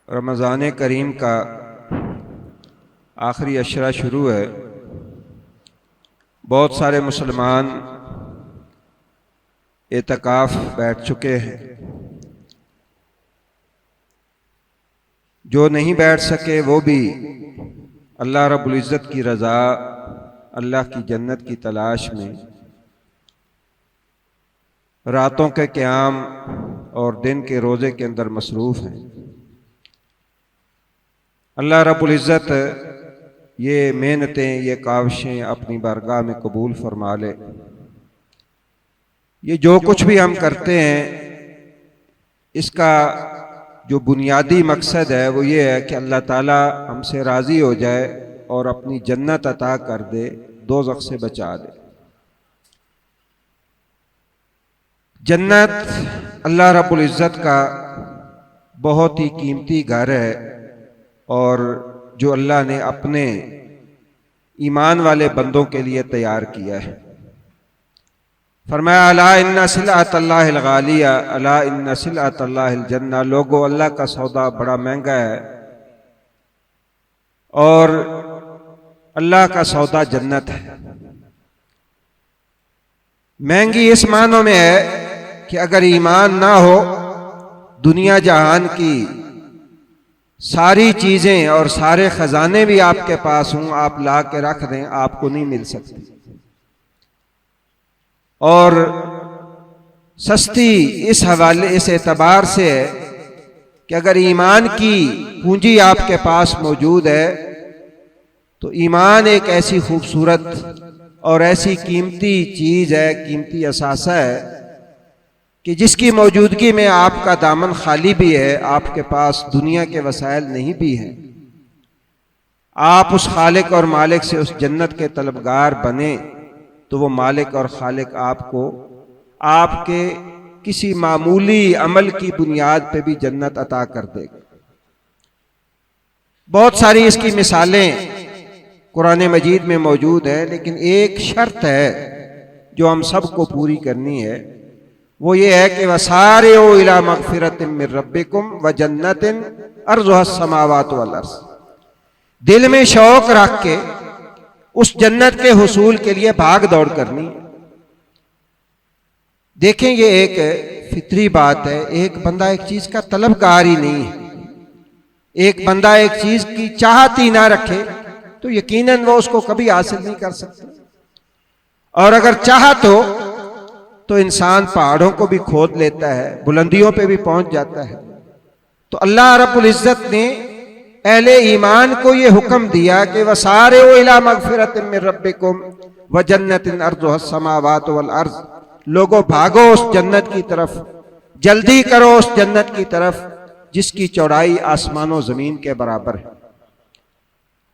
रमज़ान करीम का आखिरी अशरा शुरू है। बहुत सारे मुसलमान एतकाफ़ बैठ चुके हैं। जो नहीं बैठ सके वो भी अल्लाह रब्बुल इज़्ज़त की रज़ा, अल्लाह की जन्नत की तलाश में रातों के क़याम और दिन के रोज़े के अंदर मसरूफ़ हैं। अल्लाह रब्बुल इज़्ज़त ये मेहनतें, ये काविशें अपनी बारगाह में कबूल फरमा ले। ये जो कुछ भी हम करते हैं इसका जो बुनियादी मकसद है वो ये है कि अल्लाह ताला हमसे राज़ी हो जाए और अपनी जन्नत अता कर दे, दोज़ख से बचा दे। जन्नत अल्लाह रब्बुल इज़्ज़त का बहुत ही कीमती घर है और जो अल्लाह ने अपने ईमान वाले बंदों के लिए तैयार किया है। फरमाया अला इन्ना सिलअतल्लाहिल गालिया अला इन्ना सिलअतल्लाहिल जन्ना। लोगो, अल्लाह का सौदा बड़ा महंगा है और अल्लाह का सौदा जन्नत है। महंगी इस मानों में है कि अगर ईमान ना हो, दुनिया जहान की सारी चीजें और सारे खजाने भी आपके पास हों, आप ला के रख दें, आपको नहीं मिल सकती। और सस्ती इस हवाले, इस एतबार से है कि अगर ईमान की पूंजी आपके पास मौजूद है तो ईमान एक ऐसी खूबसूरत और ऐसी कीमती चीज है, कीमती असासा है कि जिसकी मौजूदगी में आपका दामन खाली भी है, आपके पास दुनिया के वसाइल नहीं भी हैं। आप उस खालिक और मालिक से उस जन्नत के तलबगार बने तो वो मालिक और खालिक आपको आपके किसी मामूली अमल की बुनियाद पे भी जन्नत अता कर देगा। बहुत सारी इसकी मिसालें कुरान मजीद में मौजूद है, लेकिन एक शर्त है जो हम सबको पूरी करनी है, वो ये है कि वसारिउ इला मगफिरतिन मिन रब्बिकुम व जन्नतिन अर्ज़ुहा समावातु वल अर्ज़। दिल में शौक रख के उस जन्नत के हुसूल के लिए भाग दौड़ करनी। देखें, ये एक फितरी बात है। एक बंदा एक चीज का तलबगार ही नहीं है, एक बंदा एक चीज की चाहत ही ना रखे तो यकीनन वो उसको कभी हासिल नहीं कर सकता। और अगर चाहत हो तो इंसान पहाड़ों को भी खोद लेता है, बुलंदियों पे भी पहुंच जाता है। तो अल्लाह रब्बुल इज़्ज़त ने अहले ईमान को ये हुक्म दिया कि वसारिउ इला मगफिरतिन मिन रब्बिकुम व जन्नतिन अर्ज़ुहा समावातु वल अर्ज़। लोगों, भागो उस जन्नत की तरफ, जल्दी करो उस जन्नत की तरफ जिसकी चौड़ाई आसमानों जमीन के बराबर है।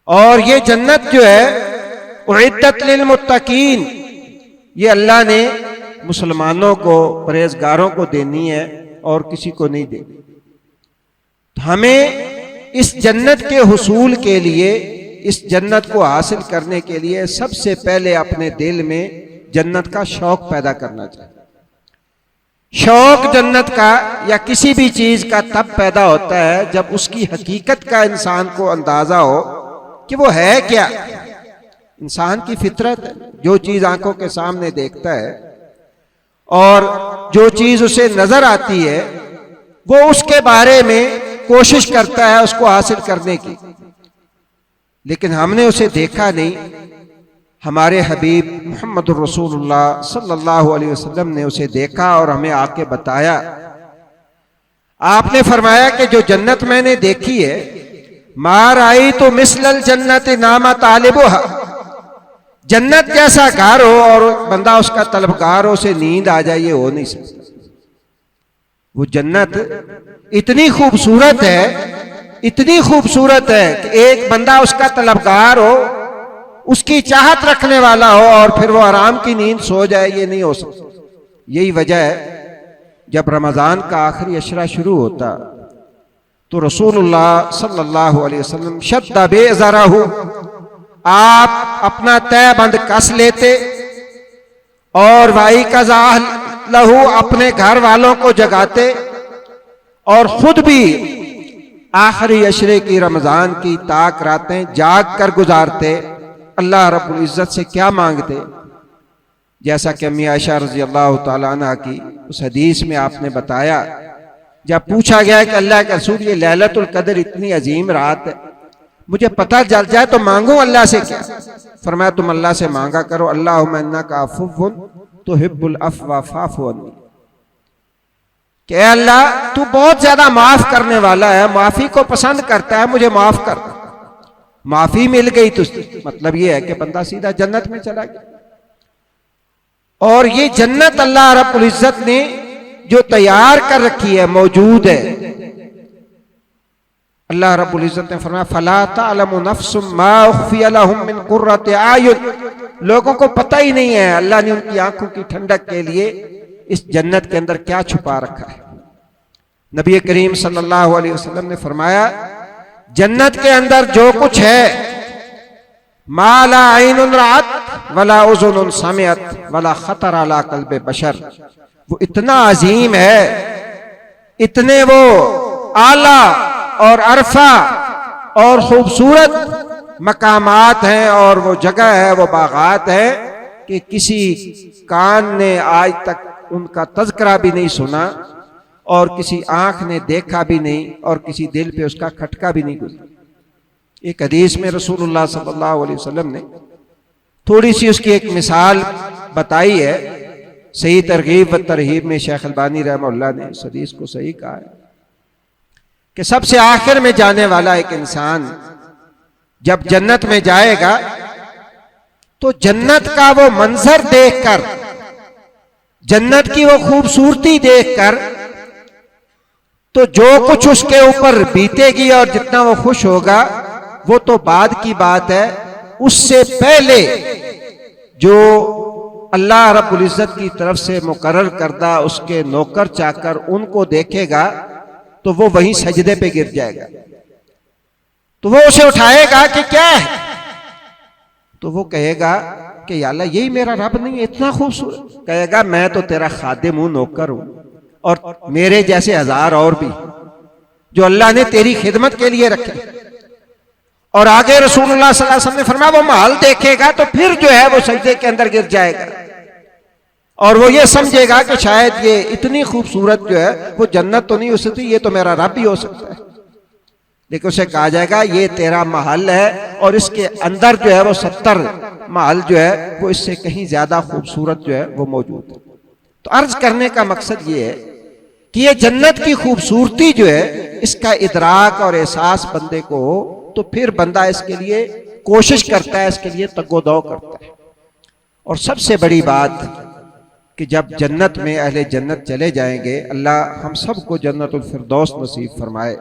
और ये जन्नत जो है उइद्दत लिल मुत्तकीन, ये अल्लाह ने मुसलमानों को, परहेजगारों को देनी है और किसी को नहीं देनी। तो हमें इस जन्नत के हुसूल के लिए, इस जन्नत को हासिल करने के लिए सबसे पहले अपने दिल में जन्नत का शौक पैदा करना चाहिए। शौक जन्नत का या किसी भी चीज का तब पैदा होता है जब उसकी हकीकत का इंसान को अंदाजा हो कि वो है क्या। इंसान की फितरत है, जो चीज आंखों के सामने देखता है और जो चीज उसे नजर आती है वो उसके बारे में कोशिश करता है उसको हासिल करने की, लेकिन हमने उसे देखा नहीं। हमारे हबीब मोहम्मद रसूलुल्लाह सल्लल्लाहु अलैहि वसल्लम ने उसे देखा और हमें आके बताया। आपने फरमाया कि जो जन्नत मैंने देखी है, मार आई तो मिसलल जन्नत नामा तालिबुहा, जन्नत जैसा घर हो और बंदा उसका तलबगार हो, उसे नींद आ जाए, ये हो नहीं सकता। वो जन्नत इतनी खूबसूरत है, इतनी खूबसूरत है कि एक बंदा उसका तलबगार हो, उसकी चाहत रखने वाला हो और फिर वो आराम की नींद सो जाए, ये नहीं हो सकता। यही वजह है जब रमजान का आखिरी अशरा शुरू होता तो रसूलुल्लाह सल्लल्लाहु अलैहि वसल्लम शद्दा बेज़रहु, आप अपना तहबंद कस लेते और वाई कज़ा लहू, अपने घर वालों को जगाते और खुद भी आखिरी अशरे की रमजान की ताक रातें जाग कर गुजारते, अल्लाह रब्बुल इज्जत से क्या मांगते। जैसा कि अम्मी आयशा रजी अल्लाह तआला अन्हा की उस हदीस में आपने बताया, जब पूछा गया कि अल्लाह के रसूल ये लैलतुल कद्र इतनी अजीम रात है, मुझे पता चल जाए तो मांगू अल्लाह से क्या। फरमाया तुम अल्लाह से मांगा करो, अल्लाहुम्मा इन्नका अफ़्वुन तुहिब्बुल अफ़्व फ़अफ़ु अन्नी, कि अल्लाह तू बहुत ज्यादा माफ करने वाला है, माफी को पसंद करता है, मुझे माफ कर। माफी मिल गई तो मतलब ये है कि बंदा सीधा जन्नत में चला गया। और ये जन्नत अल्लाह रब्बुल इज्जत ने जो तैयार कर रखी है, मौजूद है। अल्लाह रब्बुल इज्जत ने फरमाया फला तअलमु नफ्सुम मा उख्फिया लहुम मिन कुर्रति आयुन, लोगों को पता ही नहीं है अल्लाह ने उनकी आंखों की ठंडक के लिए इस जन्नत के अंदर क्या छुपा रखा है। नबी करीम सल्लल्लाहु अलैहि वसल्लम ने फरमाया जन्नत के अंदर जो कुछ है, मा ला ऐनुन रात वला उज़ुनुन समिअत वला खतर अला क़ल्बि बशर, वो इतना अजीम है, इतने वो आला और अरफा और खूबसूरत मकामात हैं और वो जगह है, वो बागात है कि किसी कान ने आज तक उनका तज़किरा भी नहीं सुना और किसी आंख ने देखा भी नहीं और किसी दिल पे उसका खटका भी नहीं गुजरा। एक हदीस में रसूलुल्लाह सल्लल्लाहु अलैहि वसल्लम ने थोड़ी सी उसकी एक मिसाल बताई है। सही तरगीब व तरहीब में शेख अलबानी रहमतुल्लाह ने इस हदीस को सही कहा है कि सबसे आखिर में जाने वाला एक इंसान जब जन्नत में जाएगा तो जन्नत का वो मंजर देखकर, जन्नत की वो खूबसूरती देखकर, तो जो कुछ उसके ऊपर बीतेगी और जितना वो खुश होगा वो तो बाद की बात है। उससे पहले जो अल्लाह रब्बुल इज्जत की तरफ से मुकर्रर करदा उसके नौकर चाकर उनको देखेगा तो वो वहीं सजदे पे गिर जाएगा। तो वो उसे उठाएगा कि क्या है, तो वो कहेगा कि या अल्लाह यही मेरा रब नहीं है, इतना खूबसूरत। कहेगा मैं तो तेरा खादिम हूं, नौकर हूं, और मेरे जैसे हजार और भी जो अल्लाह ने तेरी खिदमत के लिए रखे। और आगे रसूलुल्लाह सल्लल्लाहु अलैहि वसल्लम ने फरमाया वो महल देखेगा तो फिर जो है वो सजदे के अंदर गिर जाएगा और वो ये समझेगा कि शायद ये इतनी खूबसूरत जो है वो जन्नत तो नहीं हो सकती, ये तो मेरा रब ही हो सकता है। लेकिन उसे कहा जाएगा ये तेरा महल है और इसके अंदर जो है वो 70 महल जो है वो इससे कहीं ज्यादा खूबसूरत जो है वो मौजूद है। तो अर्ज करने का मकसद ये है कि ये जन्नत की खूबसूरती जो है इसका इदराक और एहसास बंदे को हो तो फिर बंदा इसके लिए कोशिश करता है, इसके लिए तगोदौ करता है। और सबसे बड़ी बात कि जब जन्नत में अहले जन्नत चले जाएंगे, अल्लाह हम सबको जन्नतुल फिरदौस नसीब फरमाए।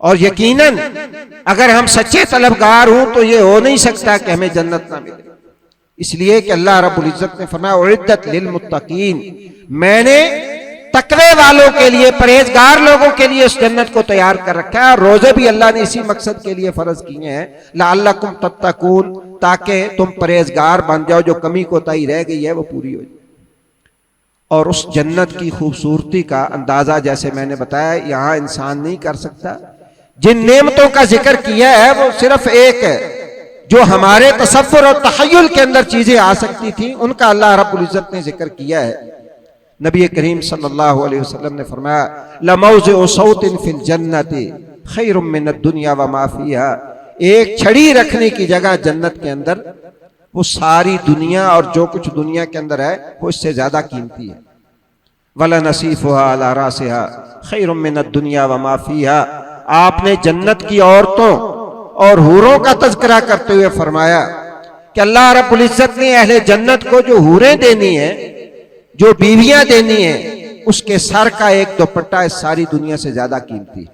और यकीनन अगर हम सच्चे तलबगार हों तो ये हो नहीं सकता कि हमें जन्नत ना मिले, इसलिए कि अल्लाह रब्बुल इज्जत ने फरमाया उइद्दत लिल मुत्तकीन, मैंने तकवे वालों के लिए, परहेजगार लोगों के लिए उस जन्नत को तैयार कर रखा है। और रोजे भी अल्लाह ने इसी मकसद के लिए फर्ज किए हैं, लअल्लकुम तत्तकून, ताकि तुम परहेजगार बन जाओ, जो कमी कोताही रह गई है वो पूरी हो जाए। और उस जन्नत की खूबसूरती का अंदाजा जैसे मैंने बताया यहाँ इंसान नहीं कर सकता। जिन नेमतों का जिक्र किया है वो सिर्फ एक है, जो हमारे तसव्वुर और तखय्युल के अंदर चीजें आ सकती थी उनका अल्लाह रब्बुल इज्जत ने जिक्र किया है। नबी करीम सल्लल्लाहु अलैहि वसल्लम ने फरमाया लमौज़िउ सौतिन फिल जन्नति खैरुम मिनद दुनिया व मा फीहा, एक छड़ी रखने की जगह जन्नत के अंदर वो सारी दुनिया और जो कुछ दुनिया के अंदर है वो इससे ज्यादा कीमती है। वला नसीफुहा अला रासिहा खैरुम मिनद दुनिया व मा फीहा, आपने जन्नत की औरतों और हूरों का तज़किरा करते हुए फरमाया कि अल्लाह रब्बुल इज्जत ने अहले जन्नत को जो हूरें देनी है, जो बीवियां देनी है, उसके सर का एक दुपट्टा इस सारी दुनिया से ज्यादा कीमती है।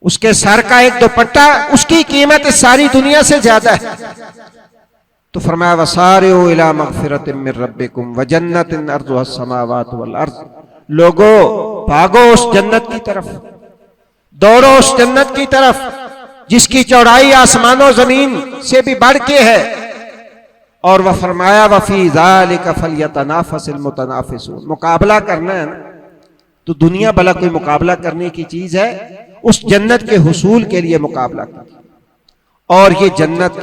उसके सर का एक दुपट्टा, उसकी कीमत इस सारी दुनिया से ज्यादा है। तो फरमाया वसारिउ इला मगफिरतिन मिर रब्बिकुम व जन्नतिन अर्जुहा अस्समावातु वल अर्ज़, लोगो भागो उस जन्नत की तरफ, दौड़ो उस जन्नत की तरफ जिसकी चौड़ाई आसमानों जमीन से भी बढ़ के है। और वह फरमाया वफी ज़ालिका फलयतनाफसिल मुतनाफिसून, मुकाबला करना है ना तो दुनिया भला कोई मुकाबला करने की चीज है? उस जन्नत के हुसूल के लिए मुकाबला कीजिए। और ये जन्नत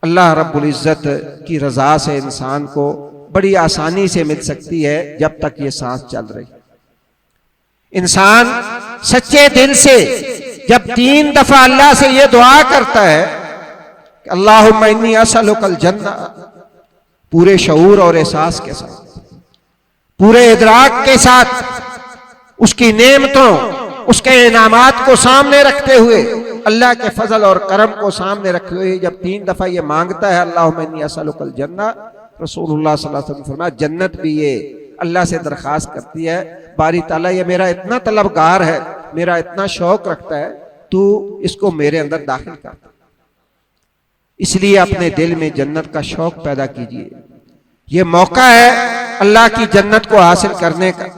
अल्लाह रब्बुल इज्जत की रजा से इंसान को बड़ी आसानी से मिल सकती है जब तक ये सांस चल रही। इंसान सच्चे दिल से जब 3 दफा अल्लाह से ये दुआ करता है कि अल्लाहुम्मा इन्नी असअलुकल जन्नह, पूरे शऊर और एहसास के साथ, पूरे इदराक के साथ, उसकी नेमतों, उसके इनामात को सामने रखते हुए, अल्लाह के फजल और करम को सामने रखते हुए जब 3 दफा ये मांगता है अल्लाहुम्मा इन्नी असअलुकल जन्नह, रसूलुल्लाह सल्लल्लाहु अलैहि वसल्लम फरमाया जन्नत भी ये अल्लाह से दरखास्त करती है, बारी ताला ये मेरा इतना तलबगार है, मेरा इतना शौक रखता है, तू इसको मेरे अंदर दाखिल कर। इसलिए अपने दिल में जन्नत का शौक पैदा कीजिए। ये मौका है अल्लाह की जन्नत को हासिल करने का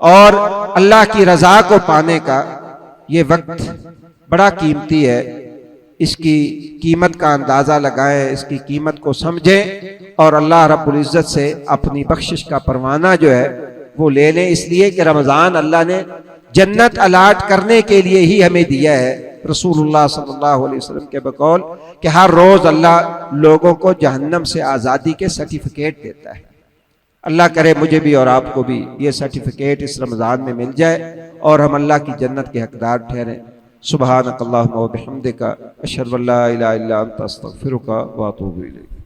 और अल्लाह की रजा को पाने का। ये वक्त बड़ा कीमती है, इसकी कीमत का अंदाजा लगाएं, इसकी कीमत को समझें और अल्लाह रब्बुल इज्जत से अपनी बख्शिश का परवाना जो है वो ले लें। इसलिए कि रमजान अल्लाह ने जन्नत अलाट करने के लिए ही हमें दिया है। रसूलुल्लाह सल्लल्लाहु अलैहि वसल्लम के बकौल कि हर रोज अल्लाह लोगों को जहन्नम से आज़ादी के सर्टिफिकेट देता है। अल्लाह करे मुझे भी और आपको भी ये सर्टिफिकेट इस रमजान में मिल जाए और हम अल्लाह की जन्नत के हकदार ठहरें। सुब्हानक अल्लाहुम्मा व बिहम्दिका अशहदु अल्ला इलाहा इल्ला अंता अस्तगफिरुका व अतूबु इलैक।